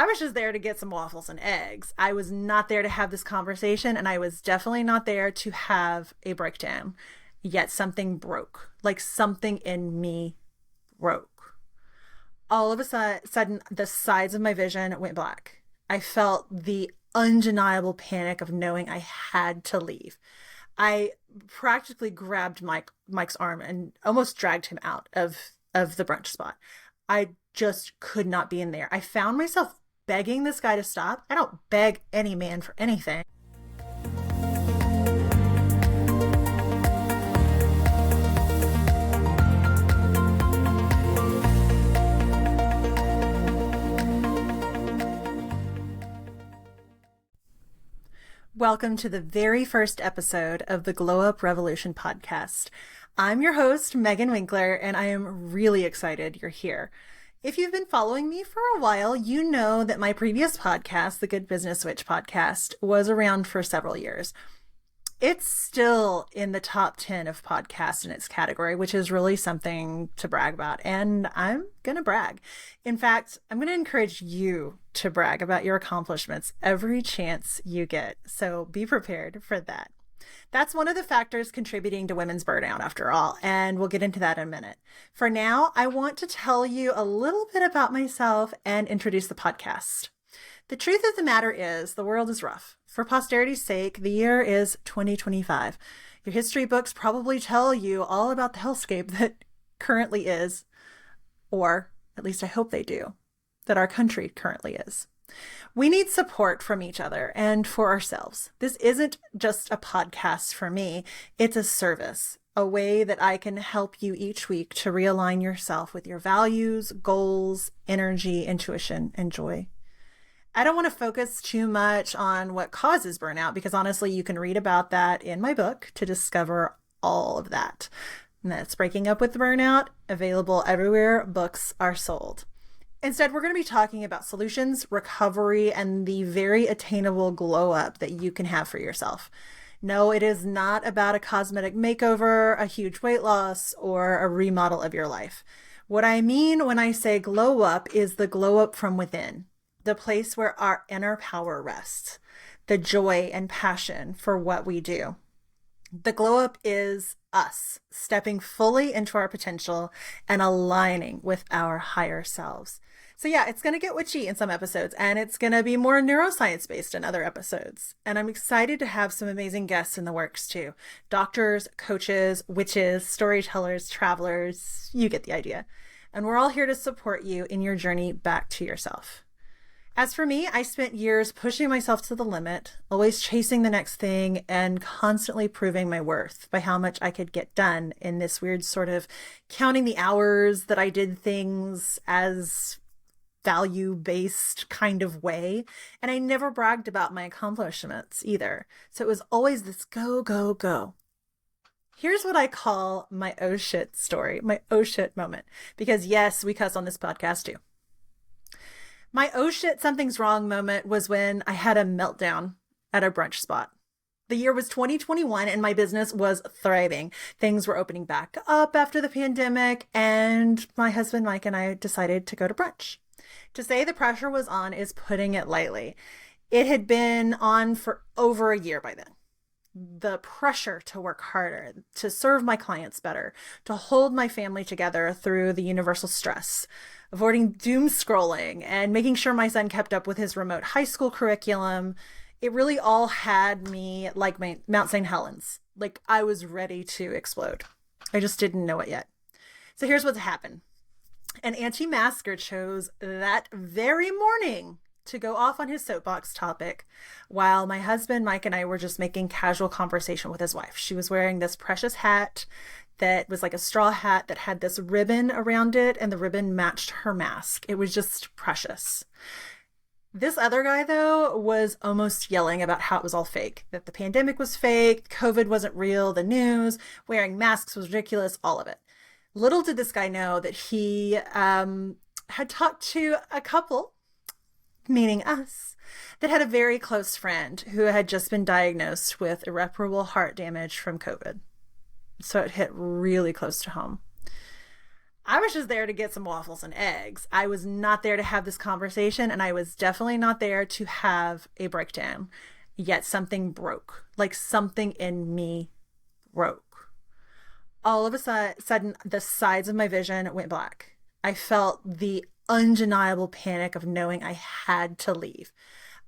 I was just there to get some waffles and eggs. I was not there to have this conversation, and I was definitely not there to have a breakdown. Yet something broke, like something in me broke. All of a sudden, the sides of my vision went black. I felt the undeniable panic of knowing I had to leave. I practically grabbed Mike's arm and almost dragged him out of the brunch spot. I just could not be in there. I found myself begging this guy to stop. I don't beg any man for anything. Welcome to the very first episode of the Glow Up Revolution podcast. I'm your host, Megan Winkler, and I am really excited you're here. If you've been following me for a while, you know that my previous podcast, the Good Business Switch podcast, was around for several years. It's still in the top 10 of podcasts in its category, which is really something to brag about. And I'm going to brag. In fact, I'm going to encourage you to brag about your accomplishments every chance you get. So be prepared for that. That's one of the factors contributing to women's burnout, after all, and we'll get into that in a minute. For now, I want to tell you a little bit about myself and introduce the podcast. The truth of the matter is, the world is rough. For posterity's sake, the year is 2025. Your history books probably tell you all about the hellscape that currently is, or at least I hope they do, that our country currently is. We need support from each other and for ourselves. This isn't just a podcast for me. It's a service, a way that I can help you each week to realign yourself with your values, goals, energy, intuition, and joy. I don't want to focus too much on what causes burnout because honestly, you can read about that in my book to discover all of that. And that's Breaking Up with Burnout, available everywhere books are sold. Instead, we're going to be talking about solutions, recovery, and the very attainable glow up that you can have for yourself. No, it is not about a cosmetic makeover, a huge weight loss, or a remodel of your life. What I mean when I say glow up is the glow up from within, the place where our inner power rests, the joy and passion for what we do. The glow up is us stepping fully into our potential and aligning with our higher selves. So yeah, it's going to get witchy in some episodes, and it's going to be more neuroscience based in other episodes. And I'm excited to have some amazing guests in the works too. Doctors, coaches, witches, storytellers, travelers, you get the idea. And we're all here to support you in your journey back to yourself. As for me, I spent years pushing myself to the limit, always chasing the next thing and constantly proving my worth by how much I could get done in this weird sort of counting the hours that I did things as value-based kind of way. And I never bragged about my accomplishments either. So it was always this go, go, go. Here's what I call my oh shit story, my oh shit moment. Because yes, we cuss on this podcast too. My oh shit, something's wrong moment was when I had a meltdown at a brunch spot. The year was 2021 and my business was thriving. Things were opening back up after the pandemic, and my husband Mike and I decided to go to brunch. To say the pressure was on is putting it lightly. It had been on for over a year by then. The pressure to work harder, to serve my clients better, to hold my family together through the universal stress, avoiding doom scrolling, and making sure my son kept up with his remote high school curriculum. It really all had me like my Mount St. Helens. Like I was ready to explode. I just didn't know it yet. So here's what's happened. An anti-masker chose that very morning to go off on his soapbox topic while my husband, Mike, and I were just making casual conversation with his wife. She was wearing this precious hat that was like a straw hat that had this ribbon around it, and the ribbon matched her mask. It was just precious. This other guy, though, was almost yelling about how it was all fake, that the pandemic was fake, COVID wasn't real, the news, wearing masks was ridiculous, all of it. Little did this guy know that he had talked to a couple, meaning us, that had a very close friend who had just been diagnosed with irreparable heart damage from COVID. So it hit really close to home. I was just there to get some waffles and eggs. I was not there to have this conversation, and I was definitely not there to have a breakdown. Yet something broke, like something in me broke. All of a sudden, the sides of my vision went black. I felt the undeniable panic of knowing I had to leave.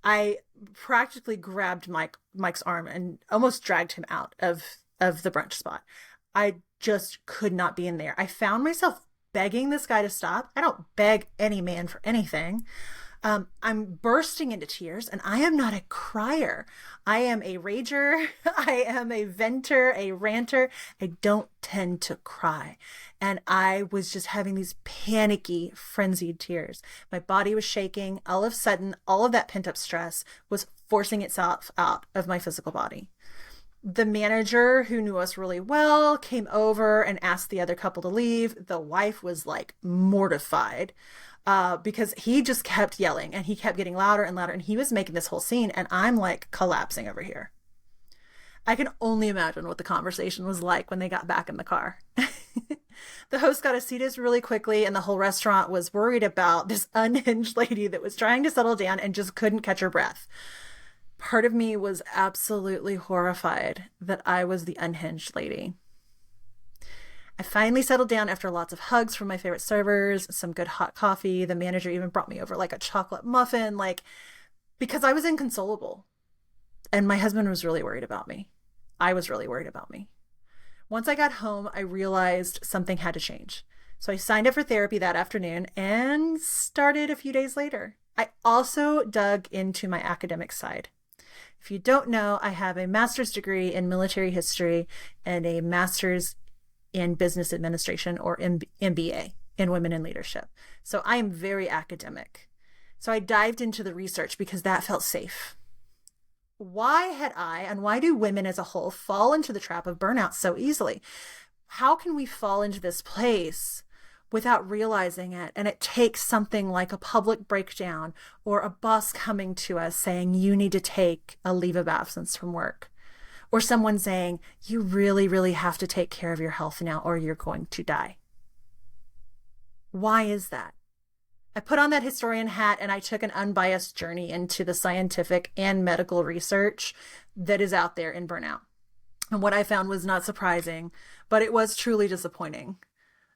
I practically grabbed Mike's arm and almost dragged him out of the brunch spot. I just could not be in there. I found myself begging this guy to stop. I don't beg any man for anything. I'm bursting into tears, and I am not a crier. I am a rager. I am a venter, a ranter. I don't tend to cry. And I was just having these panicky, frenzied tears. My body was shaking. All of a sudden, all of that pent up stress was forcing itself out of my physical body. The manager, who knew us really well, came over and asked the other couple to leave. The wife was like mortified. Because he just kept yelling and he kept getting louder and louder, and he was making this whole scene, and I'm like collapsing over here. I can only imagine what the conversation was like when they got back in the car. The host got us seated really quickly, and the whole restaurant was worried about this unhinged lady that was trying to settle down and just couldn't catch her breath. Part of me was absolutely horrified that I was the unhinged lady. I finally settled down after lots of hugs from my favorite servers, some good hot coffee. The manager even brought me over like a chocolate muffin, because I was inconsolable. And my husband was really worried about me. I was really worried about me. Once I got home, I realized something had to change. So I signed up for therapy that afternoon and started a few days later. I also dug into my academic side. If you don't know, I have a master's degree in military history and a master's in business administration, or MBA, in women in leadership. So I am very academic. So I dived into the research because that felt safe. Why had I, and why do women as a whole, fall into the trap of burnout so easily? How can we fall into this place without realizing it? And it takes something like a public breakdown or a boss coming to us saying, you need to take a leave of absence from work. Or someone saying, you really, really have to take care of your health now or you're going to die. Why is that? I put on that historian hat and I took an unbiased journey into the scientific and medical research that is out there in burnout. And what I found was not surprising, but it was truly disappointing.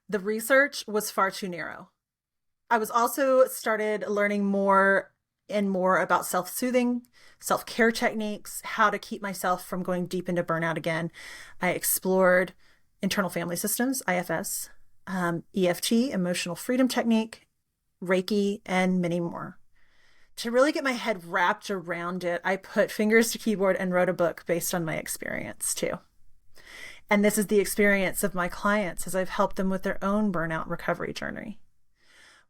The research was far too narrow. I was also started learning more and more about self-soothing, self-care techniques, how to keep myself from going deep into burnout again. I explored internal family systems, IFS, EFT, emotional freedom technique, Reiki, and many more. To really get my head wrapped around it, I put fingers to keyboard and wrote a book based on my experience too. And this is the experience of my clients as I've helped them with their own burnout recovery journey.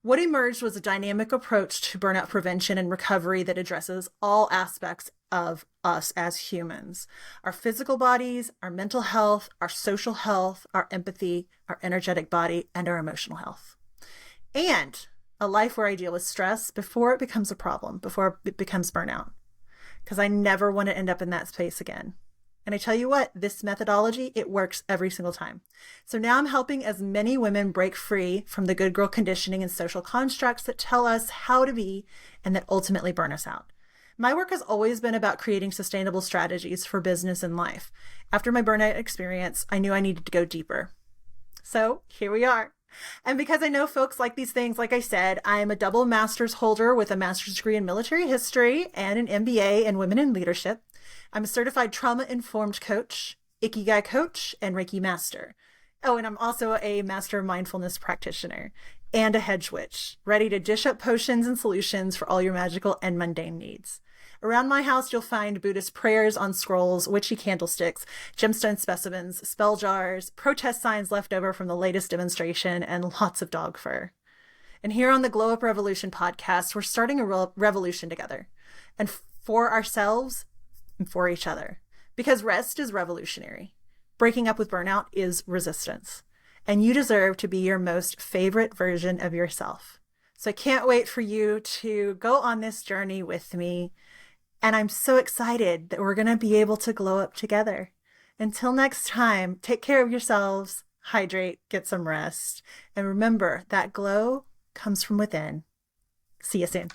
What emerged was a dynamic approach to burnout prevention and recovery that addresses all aspects of us as humans: our physical bodies, our mental health, our social health, our empathy, our energetic body, and our emotional health. And a life where I deal with stress before it becomes a problem, before it becomes burnout. Because I never want to end up in that space again. And I tell you what, this methodology, it works every single time. So now I'm helping as many women break free from the good girl conditioning and social constructs that tell us how to be and that ultimately burn us out. My work has always been about creating sustainable strategies for business and life. After my burnout experience, I knew I needed to go deeper. So here we are. And because I know folks like these things, like I said, I am a double master's holder with a master's degree in military history and an MBA in women in leadership. I'm a certified trauma-informed coach, Ikigai coach, and Reiki master. Oh, and I'm also a master mindfulness practitioner and a hedge witch, ready to dish up potions and solutions for all your magical and mundane needs. Around my house, you'll find Buddhist prayers on scrolls, witchy candlesticks, gemstone specimens, spell jars, protest signs left over from the latest demonstration, and lots of dog fur. And here on the Glow Up Revolution podcast, we're starting a revolution together, and for ourselves and for each other, because rest is revolutionary. Breaking up with burnout is resistance, and you deserve to be your most favorite version of yourself. So I can't wait for you to go on this journey with me. And I'm so excited that we're going to be able to glow up together. Until next time, take care of yourselves. hydrate, get some rest. And remember, that glow comes from within. See you soon.